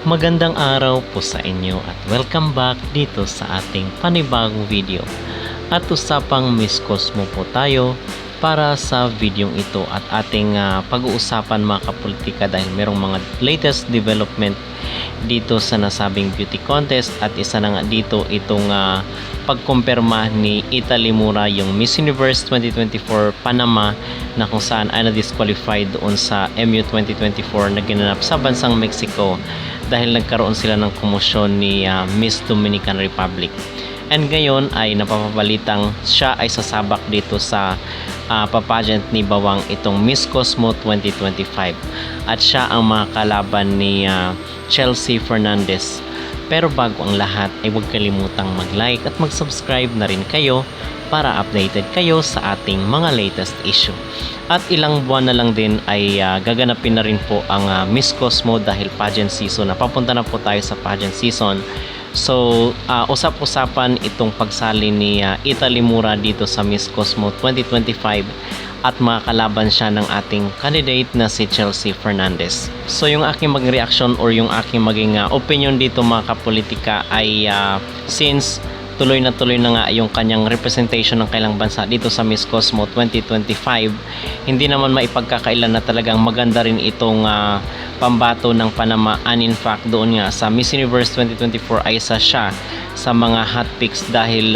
Magandang araw po sa inyo at welcome back dito sa ating panibagong video. At usapang Miss Cosmo po tayo para sa videong ito at ating pag-uusapan mga kapolitika dahil merong mga latest development dito sa nasabing beauty contest at isa na nga dito itong pagkumpirma ni Italy Mura yung Miss Universe 2024 Panama na kung saan ay na-disqualified doon sa MU 2024 na ginanap sa bansang Mexico dahil nagkaroon sila ng komosyon ni Miss Dominican Republic. And ngayon ay napapabalitang siya ay sasabak dito sa papageant ni Bawang itong Miss Cosmo 2025 at siya ang mga kalaban ni Chelsea Fernandez. Pero bago ang lahat ay huwag kalimutang mag-like at mag-subscribe na rin kayo para updated kayo sa ating mga latest issue. At ilang buwan na lang din ay gaganapin na rin po ang Miss Cosmo dahil pageant season. Napapunta na po tayo sa pageant season. So, usap-usapan itong pagsali ni Italy Mura dito sa Miss Cosmo 2025 at makakalaban siya ng ating candidate na si Chelsea Fernandez. So, yung aking mag-reaction or yung aking maging opinion dito mga kapolitika ay since tuloy na nga yung kanyang representation ng kailang bansa dito sa Miss Cosmo 2025, hindi naman maipagkakailan na talagang maganda rin itong pambato ng Panama. And in fact doon nga sa Miss Universe 2024 ay isa siya sa mga hot picks dahil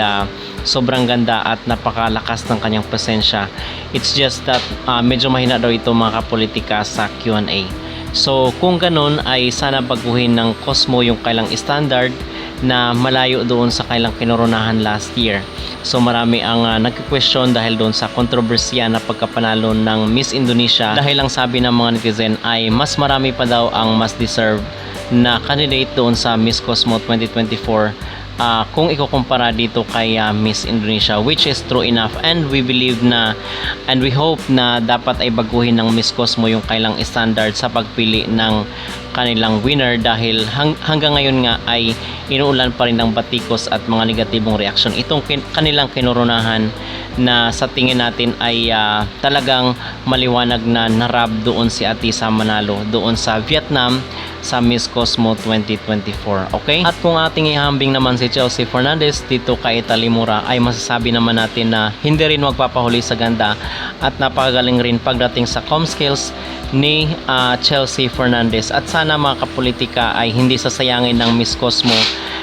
sobrang ganda at napakalakas ng kanyang presensya. It's just that medyo mahina daw ito mga kapolitika sa Q&A. So kung ganun ay sana baguhin ng Cosmo yung kailang standard na malayo doon sa kailang kinoronahan last year. So marami ang nagka-question dahil doon sa kontrobersiya na pagkapanalo ng Miss Indonesia dahil ang sabi ng mga netizen ay mas marami pa daw ang mas deserve na candidate doon sa Miss Cosmo 2024 kung ikukumpara dito kay Miss Indonesia, which is true enough, and we believe na and we hope na dapat ay baguhin ng Miss Cosmo yung kailang standard sa pagpili ng kanilang winner dahil hanggang ngayon nga ay inuulan pa rin ng batikos at mga negatibong reaksyon itong kanilang kinoronahan na sa tingin natin ay talagang maliwanag na narab doon si Atisa Manalo doon sa Vietnam sa Miss Cosmo 2024. Okay? At kung ating ihambing naman si Chelsea Fernandez dito kay Italy Mura ay masasabi naman natin na hindi rin magpapahuli sa ganda at napakagaling rin pagdating sa com skills ni Chelsea Fernandez. At sana mga kapolitika ay hindi sasayangin ng Miss Cosmo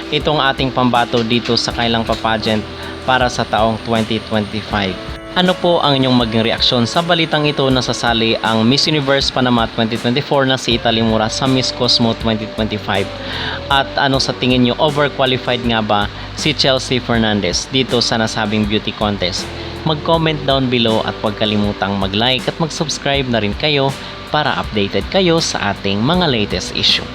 itong ating pambato dito sa kailang papageant para sa taong 2025. Ano po ang inyong maging reaksyon sa balitang ito na sasali ang Miss Universe Panama 2024 na si Italy Mura sa Miss Cosmo 2025? At ano sa tingin nyo, overqualified nga ba si Chelsea Fernandez dito sa nasabing beauty contest? Mag-comment down below at huwag kalimutang mag-like at mag-subscribe na rin kayo para updated kayo sa ating mga latest issue.